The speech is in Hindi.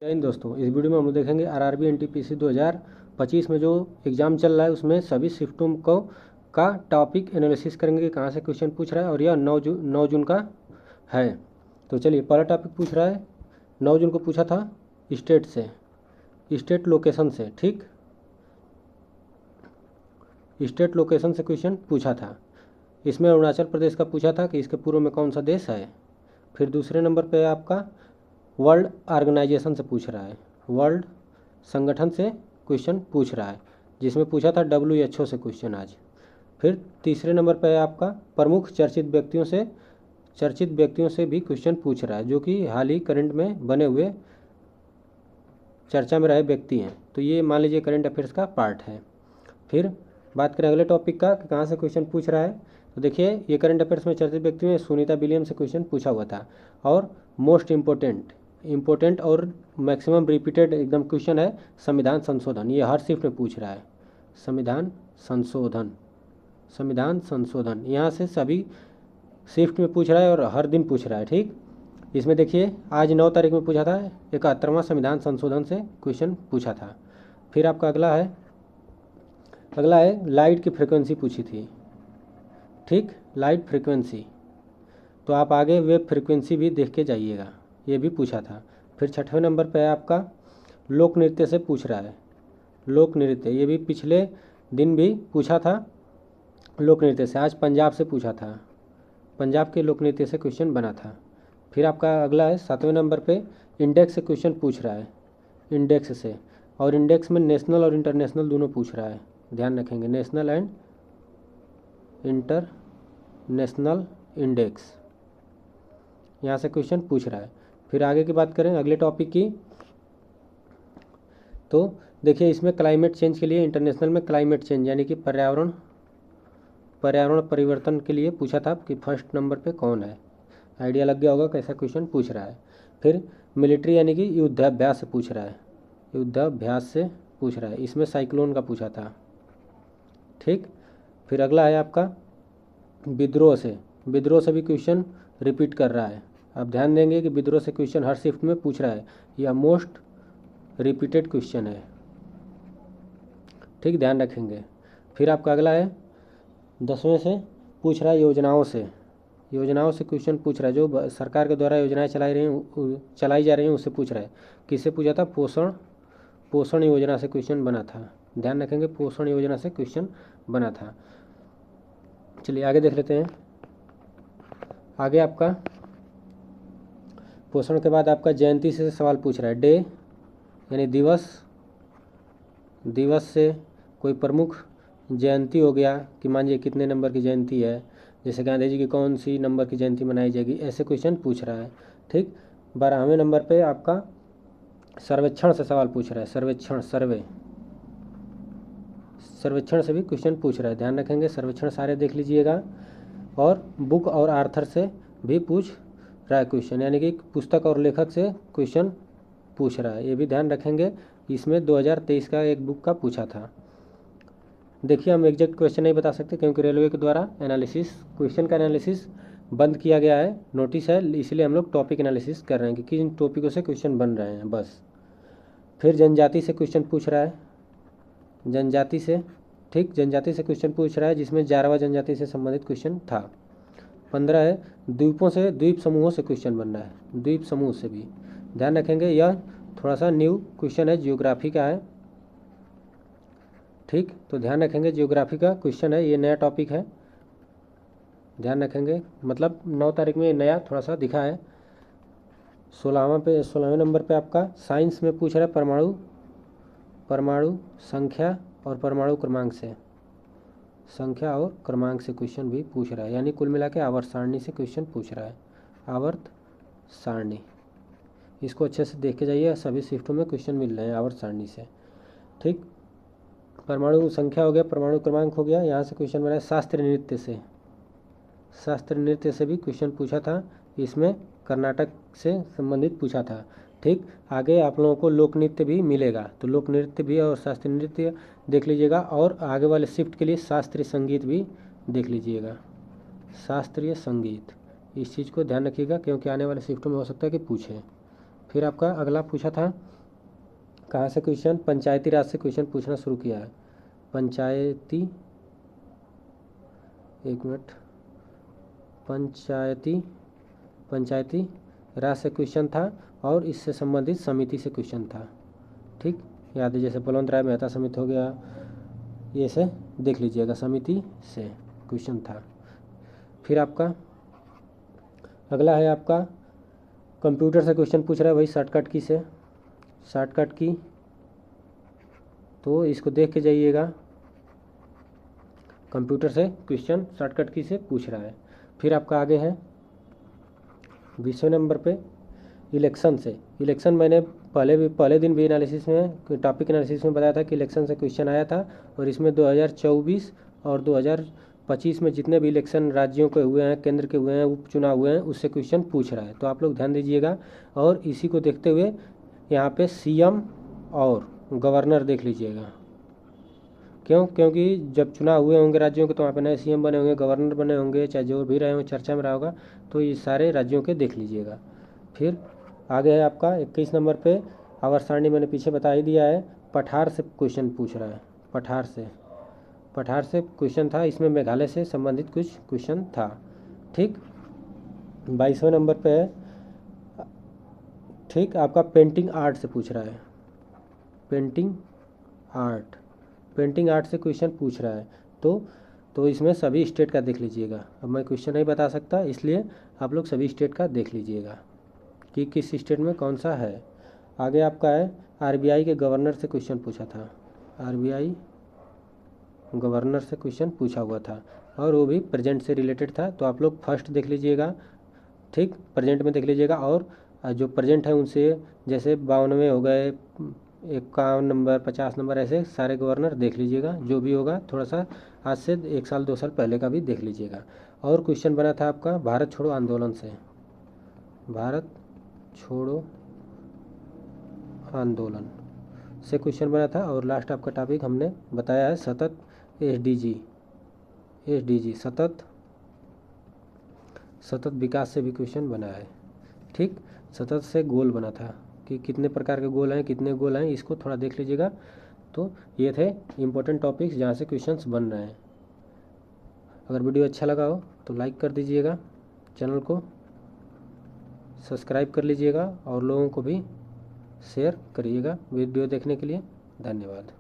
जय हिंद दोस्तों। इस वीडियो में हम लोग देखेंगे आरआरबी एनटीपीसी 2025 में जो एग्ज़ाम चल रहा है उसमें सभी शिफ्टों को का टॉपिक एनालिसिस करेंगे कि कहाँ से क्वेश्चन पूछ रहा है, और यह 9 जून का है। तो चलिए, पहला टॉपिक पूछ रहा है, 9 जून को पूछा था स्टेट से, स्टेट लोकेशन से। ठीक, स्टेट लोकेशन से क्वेश्चन पूछा था। इसमें अरुणाचल प्रदेश का पूछा था कि इसके पूर्व में कौन सा देश है। फिर दूसरे नंबर पे आपका वर्ल्ड ऑर्गेनाइजेशन से पूछ रहा है, वर्ल्ड संगठन से क्वेश्चन पूछ रहा है, जिसमें पूछा था WHO से क्वेश्चन आज। फिर तीसरे नंबर पर है आपका प्रमुख चर्चित व्यक्तियों से भी क्वेश्चन पूछ रहा है, जो कि हाल ही करंट में बने हुए चर्चा में रहे व्यक्ति हैं। तो ये मान लीजिए करंट अफेयर्स का पार्ट है। फिर बात करें अगले टॉपिक का कि कहाँ से क्वेश्चन पूछ रहा है। तो देखिए, ये करंट अफेयर्स में चर्चित व्यक्ति में सुनीता विलियम्स से क्वेश्चन पूछा हुआ था। और मोस्ट इम्पोर्टेंट और मैक्सिमम रिपीटेड एकदम क्वेश्चन है संविधान संशोधन। ये हर शिफ्ट में पूछ रहा है, संविधान संशोधन यहाँ से सभी शिफ्ट में पूछ रहा है और हर दिन पूछ रहा है। ठीक, इसमें देखिए आज 9 तारीख में पूछा था 71वां संविधान संशोधन से क्वेश्चन पूछा था। फिर आपका अगला है लाइट की फ्रिक्वेंसी पूछी थी। ठीक, लाइट फ्रिक्वेंसी, तो आप आगे वेव फ्रिक्वेंसी भी देख के जाइएगा, ये भी पूछा था। फिर 6वें नंबर पे है आपका लोक नृत्य से पूछ रहा है, लोक नृत्य, ये भी पिछले दिन भी पूछा था लोक नृत्य से। आज पंजाब से पूछा था, पंजाब के लोक नृत्य से क्वेश्चन बना था। फिर आपका अगला है 7वें नंबर पे इंडेक्स से क्वेश्चन पूछ रहा है, इंडेक्स से, और इंडेक्स में नेशनल और इंटरनेशनल दोनों पूछ रहा है, ध्यान रखेंगे, नेशनल एंड इंटरनेशनल इंडेक्स, यहाँ से क्वेश्चन पूछ रहा है। फिर आगे की बात करें अगले टॉपिक की, तो देखिए इसमें क्लाइमेट चेंज के लिए, इंटरनेशनल में क्लाइमेट चेंज यानी कि पर्यावरण परिवर्तन के लिए पूछा था कि फर्स्ट नंबर पे कौन है। आइडिया लग गया होगा कैसा क्वेश्चन पूछ रहा है। फिर मिलिट्री यानी कि युद्धाभ्यास से पूछ रहा है, युद्धाभ्यास से पूछ रहा है, इसमें साइक्लोन का पूछा था। ठीक, फिर अगला है आपका विद्रोह से भी क्वेश्चन रिपीट कर रहा है। आप ध्यान देंगे कि विद्रोह से क्वेश्चन हर शिफ्ट में पूछ रहा है, यह मोस्ट रिपीटेड क्वेश्चन है। ठीक, ध्यान रखेंगे। फिर आपका अगला है 10वें से पूछ रहा है योजनाओं से क्वेश्चन पूछ रहा है, जो सरकार के द्वारा योजनाएं चलाई जा रही हैं उससे पूछ रहा है। किससे पूछा था? पोषण योजना से क्वेश्चन बना था, ध्यान रखेंगे, पोषण योजना से क्वेश्चन बना था। चलिए आगे देख लेते हैं। आगे आपका पोषण के बाद आपका जयंती से सवाल पूछ रहा है, डे यानी दिवस से कोई प्रमुख जयंती हो गया कि मान लीजिए कितने नंबर की जयंती है, जैसे गांधी जी की कौन सी नंबर की जयंती मनाई जाएगी, ऐसे क्वेश्चन पूछ रहा है। ठीक, 12वें नंबर पे आपका सर्वेक्षण से सवाल पूछ रहा है, सर्वेक्षण से भी क्वेश्चन पूछ रहा है, ध्यान रखेंगे, सर्वेक्षण सारे देख लीजिएगा। और बुक और आर्थर से भी पूछ रहा है क्वेश्चन, यानी कि पुस्तक और लेखक से क्वेश्चन पूछ रहा है, ये भी ध्यान रखेंगे। इसमें 2023 का एक बुक का पूछा था। देखिए हम एग्जैक्ट क्वेश्चन नहीं बता सकते क्योंकि रेलवे के द्वारा क्वेश्चन का एनालिसिस बंद किया गया है, नोटिस है, इसलिए हम लोग टॉपिक एनालिसिस कर रहे हैं कि किन टॉपिकों से क्वेश्चन बन रहे हैं बस। फिर जनजाति से क्वेश्चन पूछ रहा है, जनजाति से क्वेश्चन पूछ रहा है, जिसमें जारवा जनजाति से संबंधित क्वेश्चन था। 15 है द्वीप समूहों से क्वेश्चन बन रहा है, द्वीप समूह से भी ध्यान रखेंगे, यह थोड़ा सा न्यू क्वेश्चन है, जियोग्राफी का है। ठीक, तो ध्यान रखेंगे, जियोग्राफी का क्वेश्चन है, ये नया टॉपिक है, ध्यान रखेंगे, मतलब 9 तारीख में नया थोड़ा सा दिखा है। 16वें नंबर पे आपका साइंस में पूछ रहा है परमाणु संख्या और परमाणु क्रमांक से क्वेश्चन भी पूछ रहा है, यानी कुल मिला के आवर्त सारणी से क्वेश्चन पूछ रहा है, आवर्त सारणी, इसको अच्छे से देख के जाइए, सभी शिफ्टों में क्वेश्चन मिल रहे हैं आवर्त सारणी से। ठीक, परमाणु संख्या हो गया, परमाणु क्रमांक हो गया, यहाँ से क्वेश्चन बना है। शास्त्रीय नृत्य से भी क्वेश्चन पूछा था, इसमें कर्नाटक से संबंधित पूछा था। ठीक, आगे आप लोगों को लोक नृत्य भी मिलेगा, तो लोक नृत्य भी और शास्त्रीय नृत्य देख लीजिएगा, और आगे वाले शिफ्ट के लिए शास्त्रीय संगीत भी देख लीजिएगा, शास्त्रीय संगीत, इस चीज़ को ध्यान रखिएगा क्योंकि आने वाले शिफ्टों में हो सकता है कि पूछे। फिर आपका अगला पूछा था कहाँ से क्वेश्चन, पंचायती राज से क्वेश्चन पूछना शुरू किया है। पंचायती, एक मिनट, पंचायती राज से क्वेश्चन था और इससे संबंधित समिति से क्वेश्चन था। ठीक, याद है, जैसे बलवंत राय मेहता समिति हो गया, ये से देख लीजिएगा, समिति से क्वेश्चन था। फिर आपका अगला है आपका कंप्यूटर से क्वेश्चन पूछ रहा है, वही शॉर्टकट की से, शॉर्टकट की, तो इसको देख के जाइएगा। कंप्यूटर से क्वेश्चन शॉर्टकट की से पूछ रहा है। फिर आपका आगे है 20वें नंबर पे इलेक्शन से। इलेक्शन मैंने पहले दिन भी एनालिसिस में, टॉपिक एनालिसिस में बताया था कि इलेक्शन से क्वेश्चन आया था, और इसमें 2024 और 2025 में जितने भी इलेक्शन राज्यों के हुए हैं, केंद्र के हुए हैं, उपचुनाव हुए हैं, उससे क्वेश्चन पूछ रहा है। तो आप लोग ध्यान दीजिएगा, और इसी को देखते हुए यहाँ पे सीएम और गवर्नर देख लीजिएगा। क्यों? क्योंकि जब चुनाव हुए होंगे राज्यों के, तो वहाँ पे नए सीएम बने होंगे, गवर्नर बने होंगे, चाहे जो भी रहे हों, चर्चा में रहा होगा, तो ये सारे राज्यों के देख लीजिएगा। फिर आगे है आपका 21 नंबर पे, आवर्त सारणी मैंने पीछे बता ही दिया है। पठार से क्वेश्चन पूछ रहा है, पठार से क्वेश्चन था, इसमें मेघालय से संबंधित कुछ क्वेश्चन था। ठीक, 22वें नंबर पे है, ठीक, आपका पेंटिंग आर्ट से पूछ रहा है, पेंटिंग आर्ट से क्वेश्चन पूछ रहा है। तो इसमें सभी स्टेट का देख लीजिएगा। अब मैं क्वेश्चन नहीं बता सकता, इसलिए आप लोग सभी स्टेट का देख लीजिएगा कि किस स्टेट में कौन सा है। आगे आपका है आरबीआई के गवर्नर से क्वेश्चन पूछा था, आरबीआई गवर्नर से क्वेश्चन पूछा हुआ था, और वो भी प्रेजेंट से रिलेटेड था। तो आप लोग फर्स्ट देख लीजिएगा, ठीक, प्रेजेंट में देख लीजिएगा, और जो प्रेजेंट है उनसे, जैसे 52वें हो गए, 51 नंबर, 50 नंबर, ऐसे सारे गवर्नर देख लीजिएगा। जो भी होगा थोड़ा सा आज से 1 साल 2 साल पहले का भी देख लीजिएगा। और क्वेश्चन बना था आपका भारत छोड़ो आंदोलन से, भारत छोड़ो आंदोलन से क्वेश्चन बना था। और लास्ट आपका टॉपिक हमने बताया है सतत एसडीजी सतत विकास से भी क्वेश्चन बना है। ठीक, सतत से गोल बना था कि कितने प्रकार के गोल हैं, कितने गोल हैं, इसको थोड़ा देख लीजिएगा। तो ये थे इम्पोर्टेंट टॉपिक्स जहाँ से क्वेश्चंस बन रहे हैं। अगर वीडियो अच्छा लगा हो तो लाइक कर दीजिएगा, चैनल को सब्सक्राइब कर लीजिएगा, और लोगों को भी शेयर करिएगा। वीडियो देखने के लिए धन्यवाद।